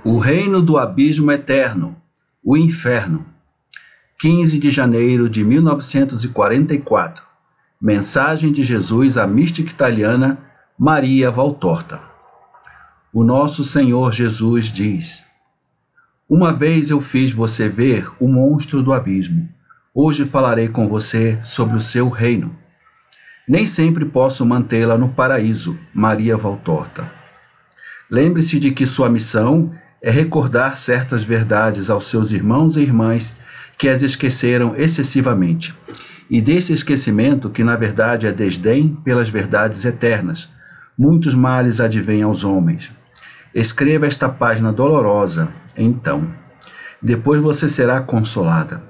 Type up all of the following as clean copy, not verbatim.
O reino do abismo eterno, o inferno. 15 de janeiro de 1944. Mensagem de Jesus à mística italiana Maria Valtorta. O nosso Senhor Jesus diz: uma vez eu fiz você ver o monstro do abismo. Hoje falarei com você sobre o seu reino. Nem sempre posso mantê-la no paraíso, Maria Valtorta. Lembre-se de que sua missão é recordar certas verdades aos seus irmãos e irmãs que as esqueceram excessivamente, e desse esquecimento, que na verdade é desdém pelas verdades eternas, muitos males advêm aos homens. Escreva esta página dolorosa, então. Depois você será consolada.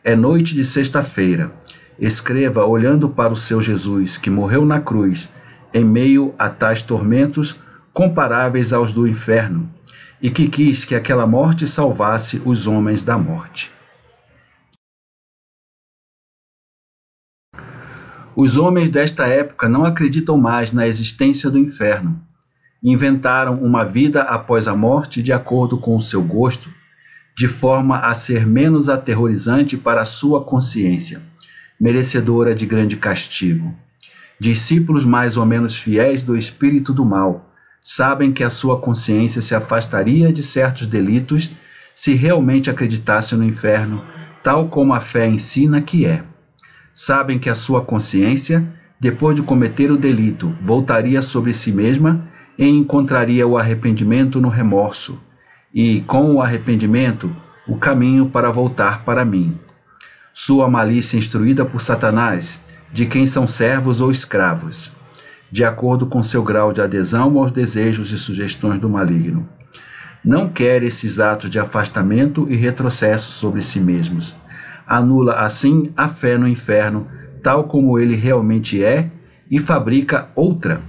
É noite de sexta-feira. Escreva olhando para o seu Jesus, que morreu na cruz, em meio a tais tormentos comparáveis aos do inferno, e que quis que aquela morte salvasse os homens da morte. Os homens desta época não acreditam mais na existência do inferno. Inventaram uma vida após a morte de acordo com o seu gosto, de forma a ser menos aterrorizante para a sua consciência, merecedora de grande castigo. Discípulos mais ou menos fiéis do espírito do mal sabem que a sua consciência se afastaria de certos delitos se realmente acreditasse no inferno, tal como a fé ensina que é. Sabem que a sua consciência, depois de cometer o delito, voltaria sobre si mesma e encontraria o arrependimento no remorso, e, com o arrependimento, o caminho para voltar para mim. Sua malícia instruída por Satanás, de quem são servos ou escravos, de acordo com seu grau de adesão aos desejos e sugestões do maligno. Não quer esses atos de afastamento e retrocesso sobre si mesmos. Anula assim a fé no inferno, tal como ele realmente é, e fabrica outra,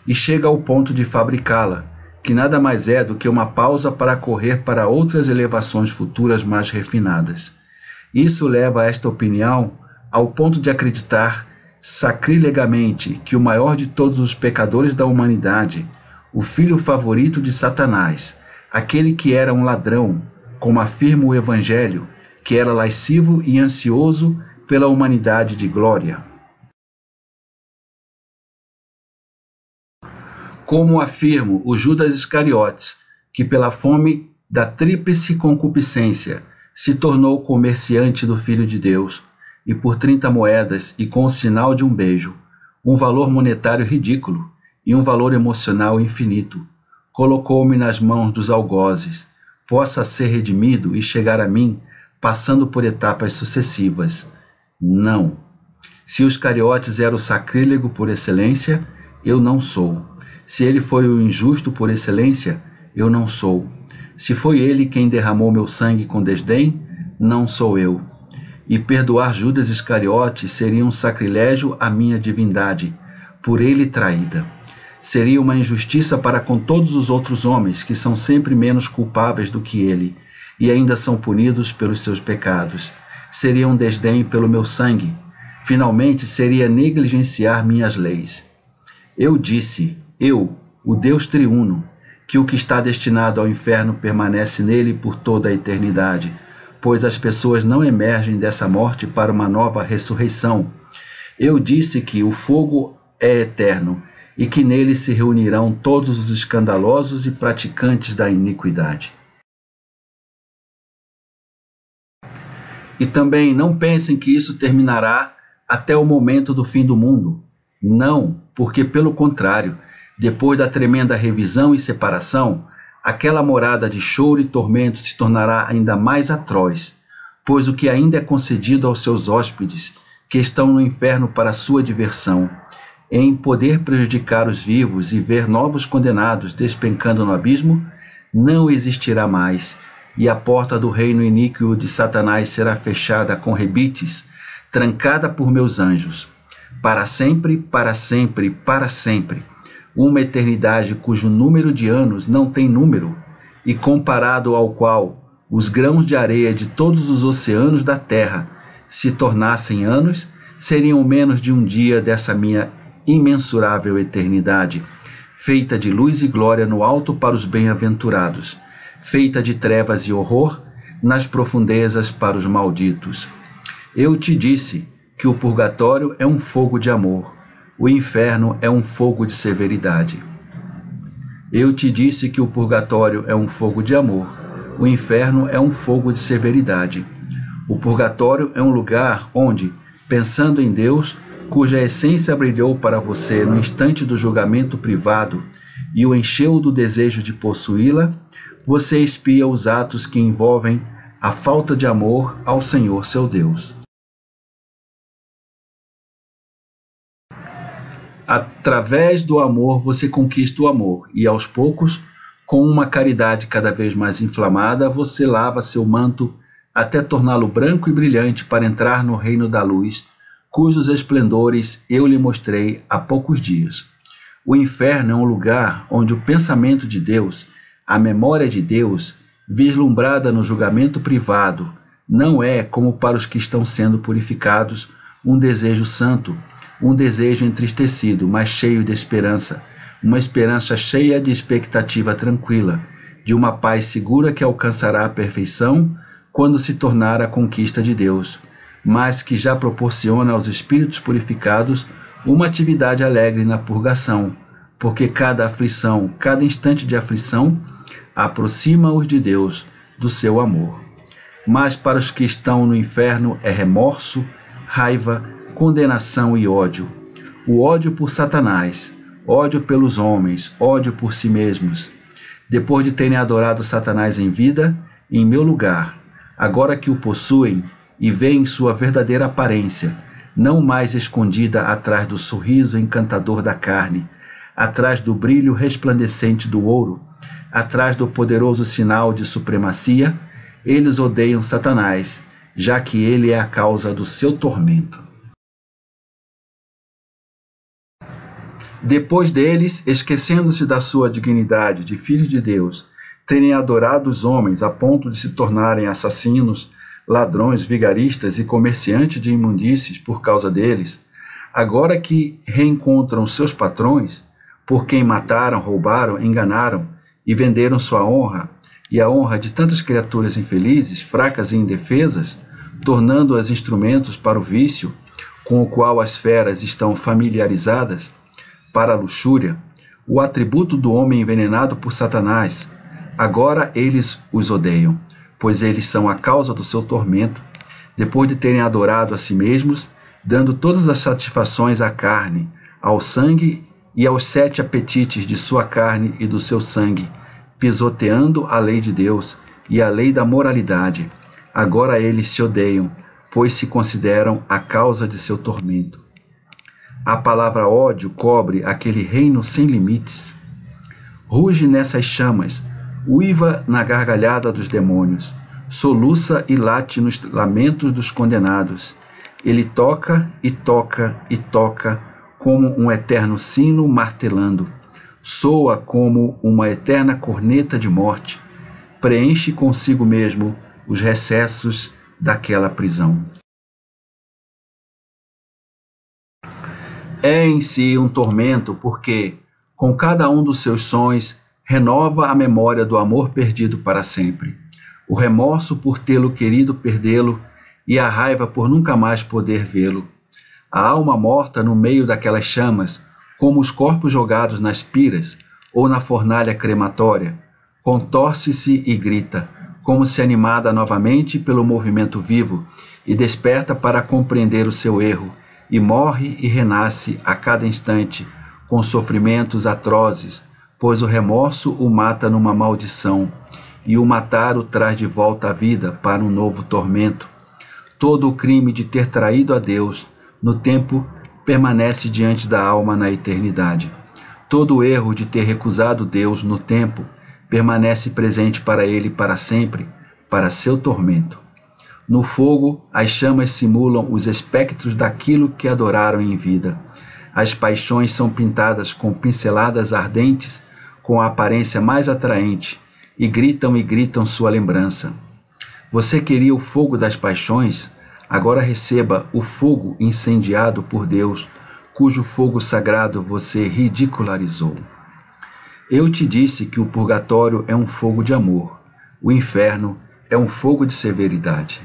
e chega ao ponto de fabricá-la, que nada mais é do que uma pausa para correr para outras elevações futuras mais refinadas. Isso leva a esta opinião ao ponto de acreditar sacrilegamente que o maior de todos os pecadores da humanidade, o filho favorito de Satanás, aquele que era um ladrão, como afirma o Evangelho, que era lascivo e ansioso pela humanidade de glória. Como afirma o Judas Iscariotes, que pela fome da tríplice concupiscência se tornou comerciante do Filho de Deus, e por 30 moedas e com o sinal de um beijo, um valor monetário ridículo e um valor emocional infinito, colocou-me nas mãos dos algozes, possa ser redimido e chegar a mim, passando por etapas sucessivas. Não. Se os Iscariotes era o sacrílego por excelência, eu não sou. Se ele foi o injusto por excelência, eu não sou. Se foi ele quem derramou meu sangue com desdém, não sou eu. E perdoar Judas Iscariote seria um sacrilégio à minha divindade, por ele traída. Seria uma injustiça para com todos os outros homens que são sempre menos culpáveis do que ele, e ainda são punidos pelos seus pecados. Seria um desdém pelo meu sangue. Finalmente seria negligenciar minhas leis. Eu disse, o Deus triuno, que o que está destinado ao inferno permanece nele por toda a eternidade, pois as pessoas não emergem dessa morte para uma nova ressurreição. Eu disse que o fogo é eterno e que nele se reunirão todos os escandalosos e praticantes da iniquidade. E também não pensem que isso terminará até o momento do fim do mundo. Não, porque pelo contrário, depois da tremenda revisão e separação, aquela morada de choro e tormento se tornará ainda mais atroz, pois o que ainda é concedido aos seus hóspedes, que estão no inferno para sua diversão, em poder prejudicar os vivos e ver novos condenados despencando no abismo, não existirá mais, e a porta do reino iníquo de Satanás será fechada com rebites, trancada por meus anjos, para sempre, para sempre, para sempre, uma eternidade cujo número de anos não tem número, e comparado ao qual os grãos de areia de todos os oceanos da terra se tornassem anos, seriam menos de um dia dessa minha imensurável eternidade, feita de luz e glória no alto para os bem-aventurados, feita de trevas e horror nas profundezas para os malditos. Eu te disse que o purgatório é um fogo de amor, o inferno é um fogo de severidade. Eu te disse que o purgatório é um fogo de amor, o inferno é um fogo de severidade. O purgatório é um lugar onde, pensando em Deus, cuja essência brilhou para você no instante do julgamento privado e o encheu do desejo de possuí-la, você expia os atos que envolvem a falta de amor ao Senhor seu Deus. Através do amor você conquista o amor e, aos poucos, com uma caridade cada vez mais inflamada, você lava seu manto até torná-lo branco e brilhante para entrar no reino da luz, cujos esplendores eu lhe mostrei há poucos dias. O inferno é um lugar onde o pensamento de Deus, a memória de Deus, vislumbrada no julgamento privado, não é, como para os que estão sendo purificados, um desejo santo, um desejo entristecido, mas cheio de esperança, uma esperança cheia de expectativa tranquila, de uma paz segura que alcançará a perfeição quando se tornar a conquista de Deus, mas que já proporciona aos espíritos purificados uma atividade alegre na purgação, porque cada aflição, cada instante de aflição, aproxima-os de Deus, do seu amor. Mas para os que estão no inferno é remorso, raiva, condenação e ódio. O ódio por Satanás, ódio pelos homens, ódio por si mesmos. Depois de terem adorado Satanás em vida, em meu lugar, agora que o possuem e veem sua verdadeira aparência, não mais escondida atrás do sorriso encantador da carne, atrás do brilho resplandecente do ouro, atrás do poderoso sinal de supremacia, eles odeiam Satanás, já que ele é a causa do seu tormento. Depois deles, esquecendo-se da sua dignidade de filhos de Deus, terem adorado os homens a ponto de se tornarem assassinos, ladrões, vigaristas e comerciantes de imundícies por causa deles, agora que reencontram seus patrões, por quem mataram, roubaram, enganaram e venderam sua honra e a honra de tantas criaturas infelizes, fracas e indefesas, tornando-as instrumentos para o vício, com o qual as feras estão familiarizadas, para a luxúria, o atributo do homem envenenado por Satanás, agora eles os odeiam, pois eles são a causa do seu tormento, depois de terem adorado a si mesmos, dando todas as satisfações à carne, ao sangue e aos 7 apetites de sua carne e do seu sangue, pisoteando a lei de Deus e a lei da moralidade. Agora eles se odeiam, pois se consideram a causa de seu tormento. A palavra ódio cobre aquele reino sem limites. Ruge nessas chamas, uiva na gargalhada dos demônios, soluça e late nos lamentos dos condenados. Ele toca e toca e toca, como um eterno sino martelando. Soa como uma eterna corneta de morte. Preenche consigo mesmo os recessos daquela prisão. É em si um tormento porque, com cada um dos seus sons, renova a memória do amor perdido para sempre, o remorso por tê-lo querido perdê-lo e a raiva por nunca mais poder vê-lo. A alma morta no meio daquelas chamas, como os corpos jogados nas piras ou na fornalha crematória, contorce-se e grita, como se animada novamente pelo movimento vivo, e desperta para compreender o seu erro, e morre e renasce a cada instante, com sofrimentos atrozes, pois o remorso o mata numa maldição, e o matar o traz de volta à vida para um novo tormento. Todo o crime de ter traído a Deus no tempo permanece diante da alma na eternidade. Todo o erro de ter recusado Deus no tempo permanece presente para ele para sempre, para seu tormento. No fogo, as chamas simulam os espectros daquilo que adoraram em vida. As paixões são pintadas com pinceladas ardentes, com a aparência mais atraente, e gritam sua lembrança. Você queria o fogo das paixões? Agora receba o fogo incendiado por Deus, cujo fogo sagrado você ridicularizou. Eu te disse que o purgatório é um fogo de amor, o inferno é um fogo de severidade.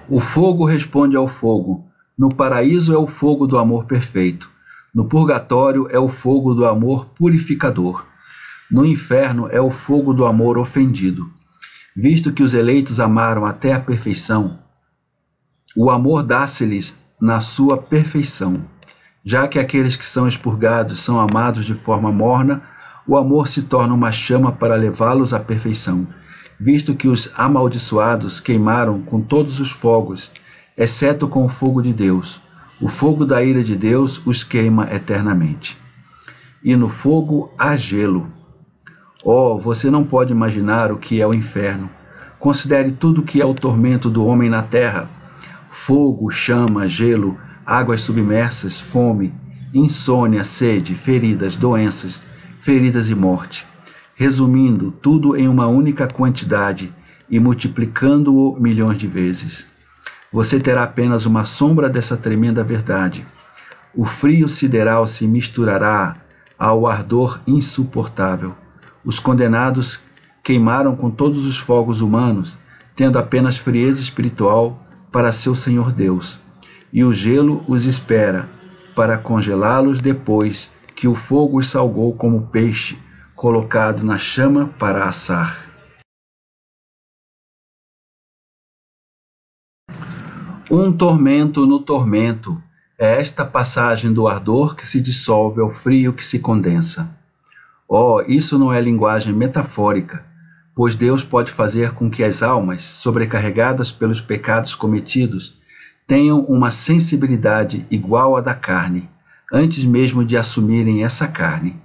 O fogo responde ao fogo. No paraíso é o fogo do amor perfeito. No purgatório é o fogo do amor purificador. No inferno é o fogo do amor ofendido. Visto que os eleitos amaram até a perfeição, o amor dá-se-lhes na sua perfeição. Já que aqueles que são expurgados são amados de forma morna, o amor se torna uma chama para levá-los à perfeição. Visto que os amaldiçoados queimaram com todos os fogos, exceto com o fogo de Deus, o fogo da ira de Deus os queima eternamente. E no fogo há gelo. Oh, você não pode imaginar o que é o inferno. Considere tudo o que é o tormento do homem na terra: fogo, chama, gelo, águas submersas, fome, insônia, sede, feridas, doenças, feridas e morte. Resumindo tudo em uma única quantidade e multiplicando-o milhões de vezes. Você terá apenas uma sombra dessa tremenda verdade. O frio sideral se misturará ao ardor insuportável. Os condenados queimaram com todos os fogos humanos, tendo apenas frieza espiritual para seu Senhor Deus. E o gelo os espera, para congelá-los depois que o fogo os salgou como peixe, colocado na chama para assar. Um tormento no tormento é esta passagem do ardor que se dissolve ao frio que se condensa. Oh, isso não é linguagem metafórica, pois Deus pode fazer com que as almas, sobrecarregadas pelos pecados cometidos, tenham uma sensibilidade igual à da carne, antes mesmo de assumirem essa carne.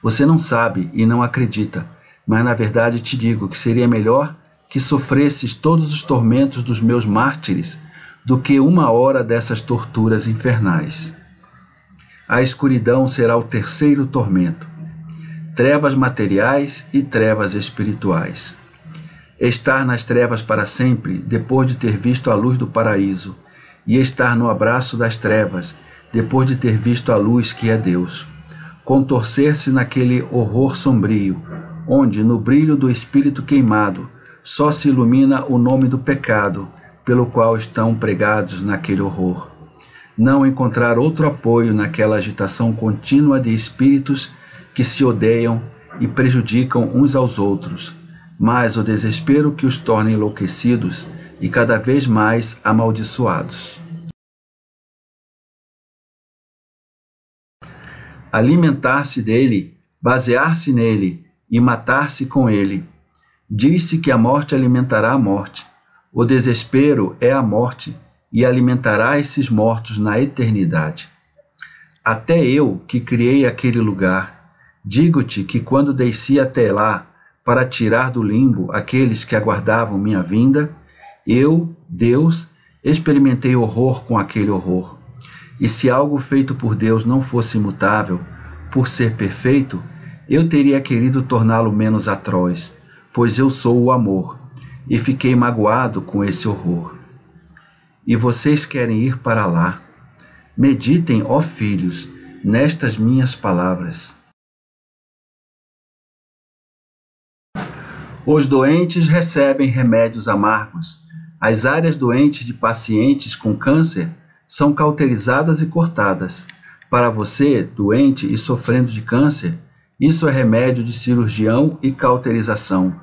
Você não sabe e não acredita, mas na verdade te digo que seria melhor que sofresses todos os tormentos dos meus mártires do que 1 hora dessas torturas infernais. A escuridão será o terceiro tormento. Trevas materiais e trevas espirituais. Estar nas trevas para sempre, depois de ter visto a luz do paraíso, e estar no abraço das trevas, depois de ter visto a luz que é Deus. Contorcer-se naquele horror sombrio, onde, no brilho do espírito queimado, só se ilumina o nome do pecado, pelo qual estão pregados naquele horror. Não encontrar outro apoio naquela agitação contínua de espíritos que se odeiam e prejudicam uns aos outros, mas o desespero que os torna enlouquecidos e cada vez mais amaldiçoados. Alimentar-se dele, basear-se nele e matar-se com ele. Diz-se que a morte alimentará a morte. O desespero é a morte e alimentará esses mortos na eternidade. Até eu, que criei aquele lugar, digo-te que quando desci até lá para tirar do limbo aqueles que aguardavam minha vinda, eu, Deus, experimentei horror com aquele horror. E se algo feito por Deus não fosse imutável, por ser perfeito, eu teria querido torná-lo menos atroz, pois eu sou o amor, e fiquei magoado com esse horror. E vocês querem ir para lá. Meditem, ó filhos, nestas minhas palavras. Os doentes recebem remédios amargos. As áreas doentes de pacientes com câncer são cauterizadas e cortadas. Para você, doente e sofrendo de câncer, Isso é remédio de cirurgião e cauterização.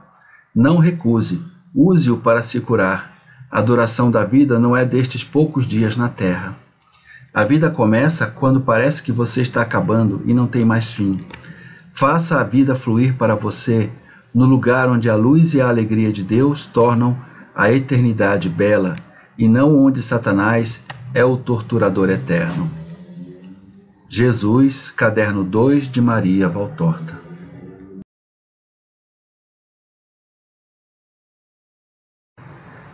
Não recuse, use-o para se curar. A duração da vida não é destes poucos dias na terra. A vida começa quando parece que você está acabando e não tem mais fim. Faça a vida fluir para você no lugar onde a luz e a alegria de Deus tornam a eternidade bela, e não onde Satanás é o torturador eterno. Jesus, caderno 2 de Maria Valtorta.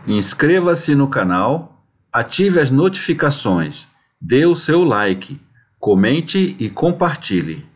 Inscreva-se no canal, ative as notificações, dê o seu like, comente e compartilhe.